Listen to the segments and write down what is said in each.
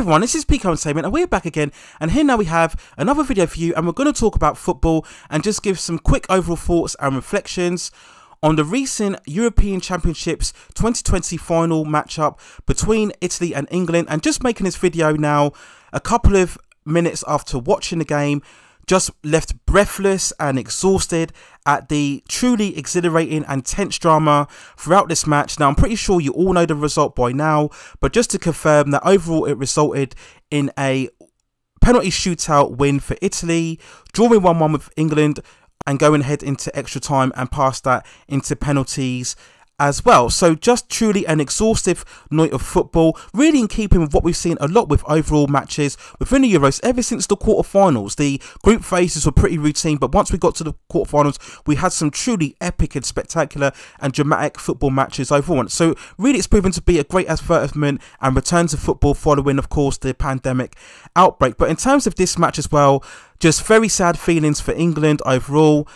everyone, this is Pico Entertainment and we're back again, and here now we have another video for you, and we're going to talk about football and just give some quick overall thoughts and reflections on the recent European Championships 2020 final matchup between Italy and England. And just making this video now a couple of minutes after watching the game, just left breathless and exhausted at the truly exhilarating and tense drama throughout this match. Now, I'm pretty sure you all know the result by now, but just to confirm that overall it resulted in a penalty shootout win for Italy, drawing 1-1 with England and going ahead into extra time and past that into penalties as well. So just truly an exhaustive night of football, really in keeping with what we've seen a lot with overall matches within the Euros ever since the quarterfinals. The group phases were pretty routine, but once we got to the quarterfinals, we had some truly epic and spectacular and dramatic football matches overall. So really it's proven to be a great advertisement and return to football following, of course, the pandemic outbreak. But in terms of this match as well, just very sad feelings for England overall.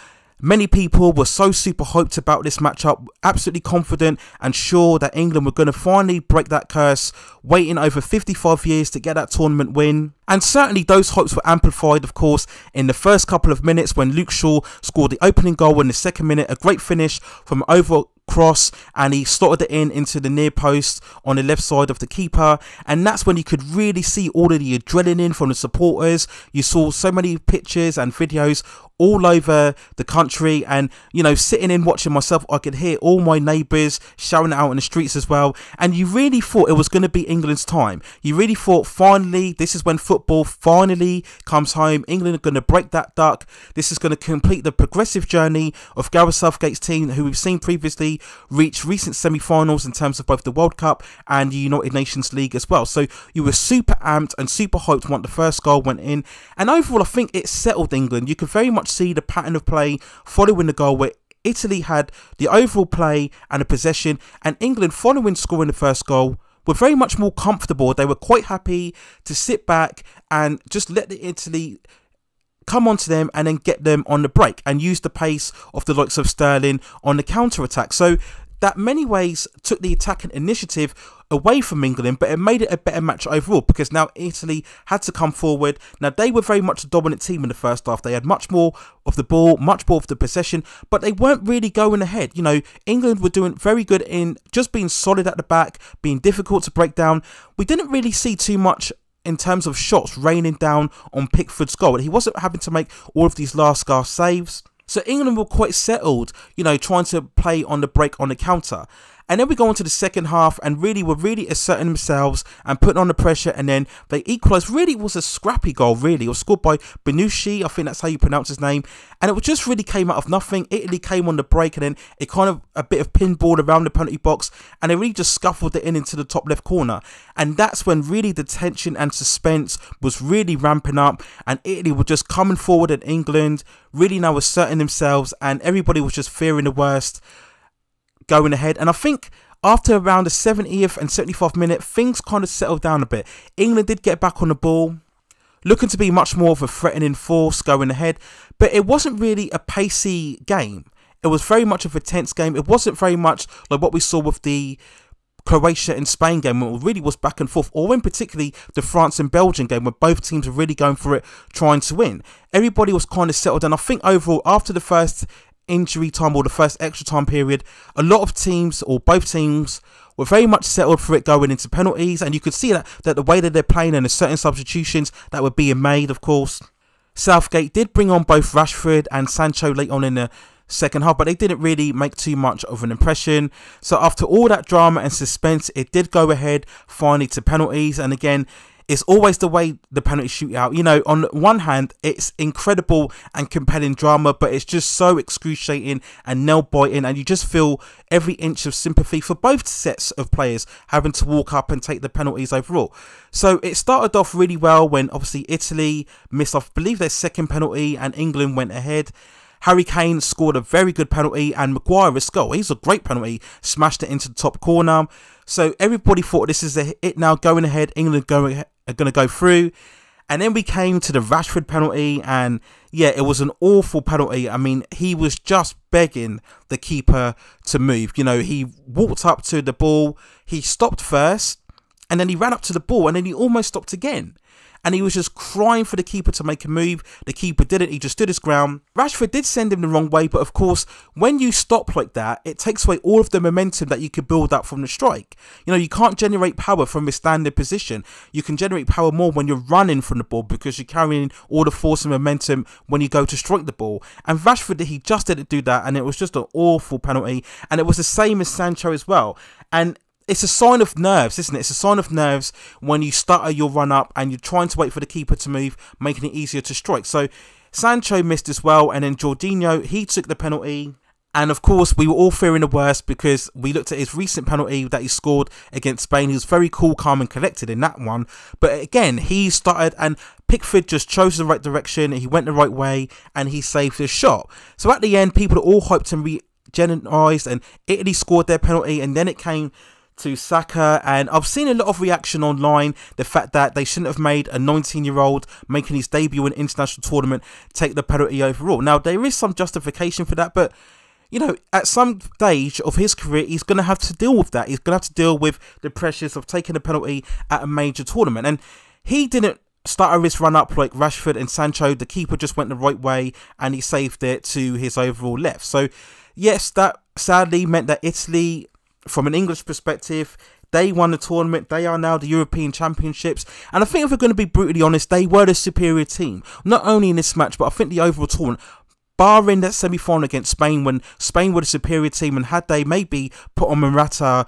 Many people were so super hyped about this matchup, absolutely confident and sure that England were going to finally break that curse, waiting over 55 years to get that tournament win. And certainly those hopes were amplified, of course, in the first couple of minutes when Luke Shaw scored the opening goal in the second minute, a great finish from over cross, and he slotted it into the near post on the left side of the keeper. And that's when you could really see all of the adrenaline from the supporters. You saw so many pictures and videos all over the country, and you know, sitting in watching myself, I could hear all my neighbours shouting out in the streets as well. And you really thought it was going to be England's time. You really thought finally this is when football finally comes home. England are going to break that duck. This is going to complete the progressive journey of Gareth Southgate's team, who we've seen previously reach recent semi-finals in terms of both the World Cup and the United Nations League as well. So you were super amped and super hyped once the first goal went in, and overall I think it settled England. You could very much see the pattern of play following the goal, where Italy had the overall play and the possession, and England, following scoring the first goal, were very much more comfortable. They were quite happy to sit back and just let the Italy come onto them and then get them on the break and use the pace of the likes of Sterling on the counter-attack. So that many ways took the attacking initiative away from England, but it made it a better match overall, because now Italy had to come forward. Now they were very much a dominant team in the first half. They had much more of the ball, much more of the possession, but they weren't really going ahead. You know, England were doing very good in just being solid at the back, being difficult to break down. We didn't really see too much in terms of shots raining down on Pickford's goal, and he wasn't having to make all of these last gasp saves. So England were quite settled, you know, trying to play on the break on the counter. And then we go into the second half and were really asserting themselves and putting on the pressure, and then they equalised. Really, it was a scrappy goal, really. It was scored by Benucci, I think that's how you pronounce his name. And it just really came out of nothing. Italy came on the break, and then it kind of a bit of pinball around the penalty box, and they really just scuffled it into the top left corner. And that's when really the tension and suspense was really ramping up, and Italy were just coming forward at England, really now asserting themselves, and everybody was just fearing the worst going ahead. And I think after around the 70th and 75th minute, things kind of settled down a bit. England did get back on the ball, looking to be much more of a threatening force going ahead, but it wasn't really a pacey game. It was very much of a tense game. It wasn't very much like what we saw with the Croatia and Spain game, where it really was back and forth, or in particularly the France and Belgium game, where both teams were really going for it, trying to win. Everybody was kind of settled, and I think overall after the first injury time or the first extra time period, a lot of teams, or both teams, were very much settled for it going into penalties. And you could see that the way that they're playing and the certain substitutions that were being made, of course. Southgate did bring on both Rashford and Sancho late on in the second half, but they didn't really make too much of an impression. So after all that drama and suspense, it did go ahead finally to penalties. And again, it's always the way the penalty shootout. You know, on one hand, it's incredible and compelling drama, but it's just so excruciating and nail-biting, and you just feel every inch of sympathy for both sets of players having to walk up and take the penalties overall. So it started off really well when obviously Italy missed off, I believe, their second penalty, and England went ahead. Harry Kane scored a very good penalty, and Maguire's goal, he's a great penalty, smashed it into the top corner. So everybody thought this is it now, going ahead, England are going to go through. And then we came to the Rashford penalty, and yeah, it was an awful penalty. I mean, he was just begging the keeper to move. You know, he walked up to the ball, he stopped first, and then he ran up to the ball and then he almost stopped again. And he was just crying for the keeper to make a move. The keeper didn't. He just stood his ground. Rashford did send him the wrong way. But of course, when you stop like that, it takes away all of the momentum that you could build up from the strike. You know, you can't generate power from a standing position. You can generate power more when you're running from the ball, because you're carrying all the force and momentum when you go to strike the ball. And Rashford, he just didn't do that. And it was just an awful penalty. And it was the same as Sancho as well. And it's a sign of nerves, isn't it? It's a sign of nerves when you stutter your run up and you're trying to wait for the keeper to move, making it easier to strike. So Sancho missed as well, and then Jorginho, he took the penalty. And of course, we were all fearing the worst, because we looked at his recent penalty that he scored against Spain. He was very cool, calm and collected in that one. But again, he started, and Pickford just chose the right direction. He went the right way and he saved his shot. So at the end, people all hoped and re-generalised, and Italy scored their penalty, and then it came to Saka. And I've seen a lot of reaction online, the fact that they shouldn't have made a 19-year-old making his debut in an international tournament take the penalty overall. Now, there is some justification for that, but you know, at some stage of his career, he's going to have to deal with that. He's going to have to deal with the pressures of taking a penalty at a major tournament. And he didn't stutter his run up like Rashford and Sancho. The keeper just went the right way and he saved it to his overall left. So yes, that sadly meant that Italy, from an English perspective, they won the tournament. They are now the European Championships. And I think, if we're going to be brutally honest, they were the superior team. Not only in this match, but I think the overall tournament, barring that semi-final against Spain, when Spain were the superior team, and had they maybe put on Morata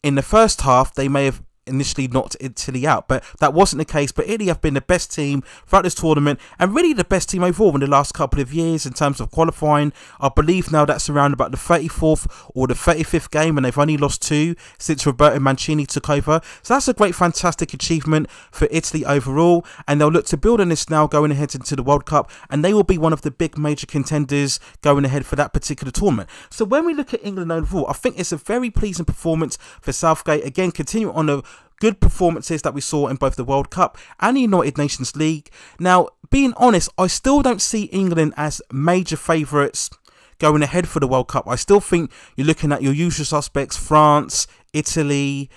in the first half, they may have initially knocked Italy out, but that wasn't the case. But Italy have been the best team throughout this tournament, and really the best team overall in the last couple of years in terms of qualifying. I believe now that's around about the 34th or the 35th game, and they've only lost 2 since Roberto Mancini took over. So that's a great, fantastic achievement for Italy overall, and they'll look to build on this now going ahead into the World Cup, and they will be one of the big major contenders going ahead for that particular tournament. So when we look at England overall, I think it's a very pleasing performance for Southgate. Again, continue on the good performances that we saw in both the World Cup and the United Nations League. Now, being honest, I still don't see England as major favourites going ahead for the World Cup. I still think you're looking at your usual suspects: France, Italy,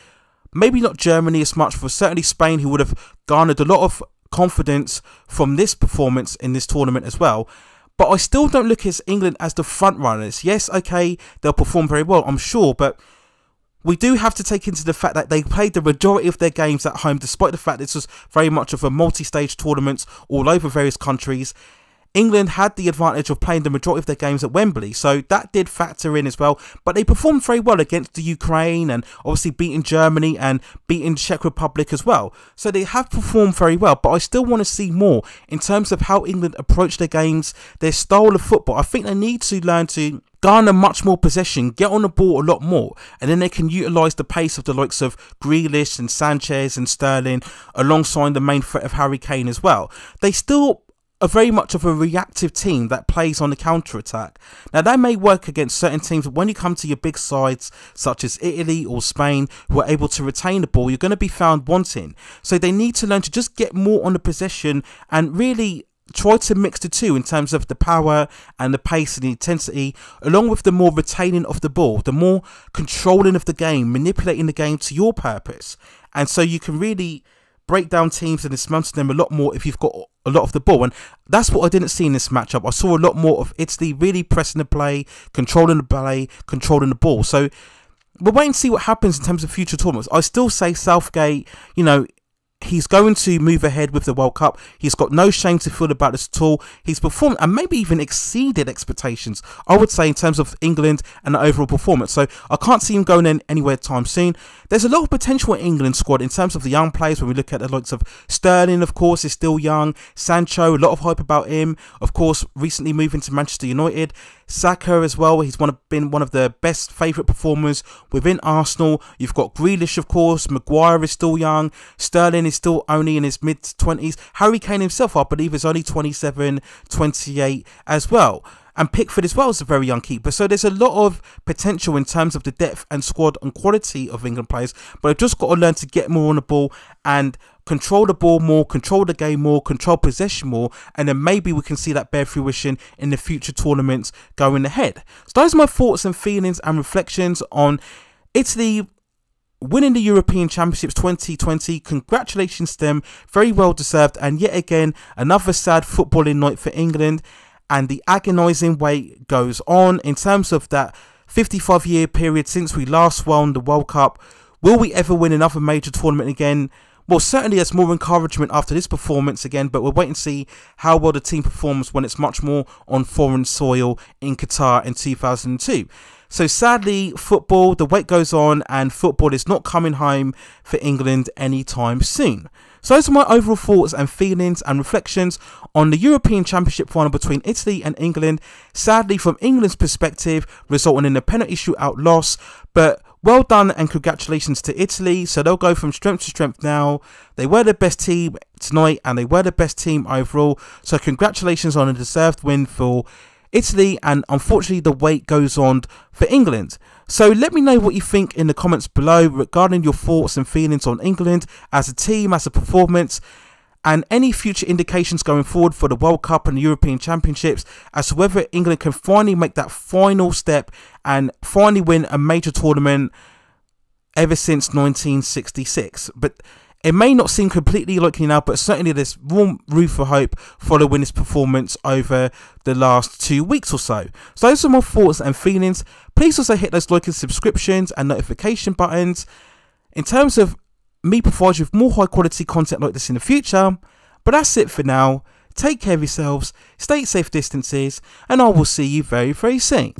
maybe not Germany as much, but certainly Spain, who would have garnered a lot of confidence from this performance in this tournament as well. But I still don't look at England as the front runners. Yes, okay, they'll perform very well, I'm sure, but we do have to take into the fact that they played the majority of their games at home, despite the fact this was very much of a multi-stage tournament all over various countries. England had the advantage of playing the majority of their games at Wembley, so that did factor in as well. But they performed very well against the Ukraine, and obviously beating Germany and beating Czech Republic as well. So they have performed very well, but I still want to see more in terms of how England approach their games, their style of football. I think they need to learn to garner much more possession, get on the ball a lot more, and then they can utilise the pace of the likes of Grealish and Sanchez and Sterling, alongside the main threat of Harry Kane as well. They still are very much of a reactive team that plays on the counter-attack. Now, that may work against certain teams, but when you come to your big sides, such as Italy or Spain, who are able to retain the ball, you're going to be found wanting. So they need to learn to just get more on the possession and really try to mix the two in terms of the power and the pace and the intensity, along with the more retaining of the ball, the more controlling of the game, manipulating the game to your purpose. And so you can really break down teams and dismantle them a lot more if you've got a lot of the ball. And that's what I didn't see in this matchup. I saw a lot more of Italy really pressing the play, controlling the play, controlling the ball. So we'll wait and see what happens in terms of future tournaments. I still say Southgate, you know, he's going to move ahead with the World Cup. He's got no shame to feel about this at all. He's performed and maybe even exceeded expectations, I would say, in terms of England and the overall performance. So I can't see him going in anywhere time soon. There's a lot of potential in England squad in terms of the young players. When we look at the likes of Sterling, of course, is still young. Sancho, a lot of hype about him. Of course, recently moving to Manchester United. Saka as well. He's been one of the best favourite performers within Arsenal. You've got Grealish, of course. Maguire is still young. Sterling is still only in his mid-20s. Harry Kane himself, I believe, is only 27, 28 as well. And Pickford as well is a very young keeper. So there's a lot of potential in terms of the depth and squad and quality of England players. But I've just got to learn to get more on the ball and control the ball more, control the game more, control possession more. And then maybe we can see that bear fruition in the future tournaments going ahead. So those are my thoughts and feelings and reflections on Italy winning the European Championships 2020. Congratulations to them, very well deserved. And yet again, another sad footballing night for England, and the agonising wait goes on in terms of that 55-year period since we last won the World Cup. Will we ever win another major tournament again? Well, certainly there's more encouragement after this performance again, but we'll wait and see how well the team performs when it's much more on foreign soil in Qatar in 2002. So sadly, football, the wait goes on, and football is not coming home for England anytime soon. So those are my overall thoughts and feelings and reflections on the European Championship final between Italy and England. Sadly, from England's perspective, resulting in a penalty shootout loss, but well done and congratulations to Italy. So they'll go from strength to strength now. They were the best team tonight, and they were the best team overall. So congratulations on a deserved win for Italy, and unfortunately the wait goes on for England. So let me know what you think in the comments below regarding your thoughts and feelings on England as a team, as a performance, and any future indications going forward for the World Cup and the European Championships as to whether England can finally make that final step and finally win a major tournament ever since 1966. But it may not seem completely likely now, but certainly there's warm room for hope following this performance over the last 2 weeks or so. So those are my thoughts and feelings. Please also hit those like and subscriptions and notification buttons in terms of me providing you with more high quality content like this in the future. But that's it for now. Take care of yourselves, stay safe distances, and I will see you very, very soon.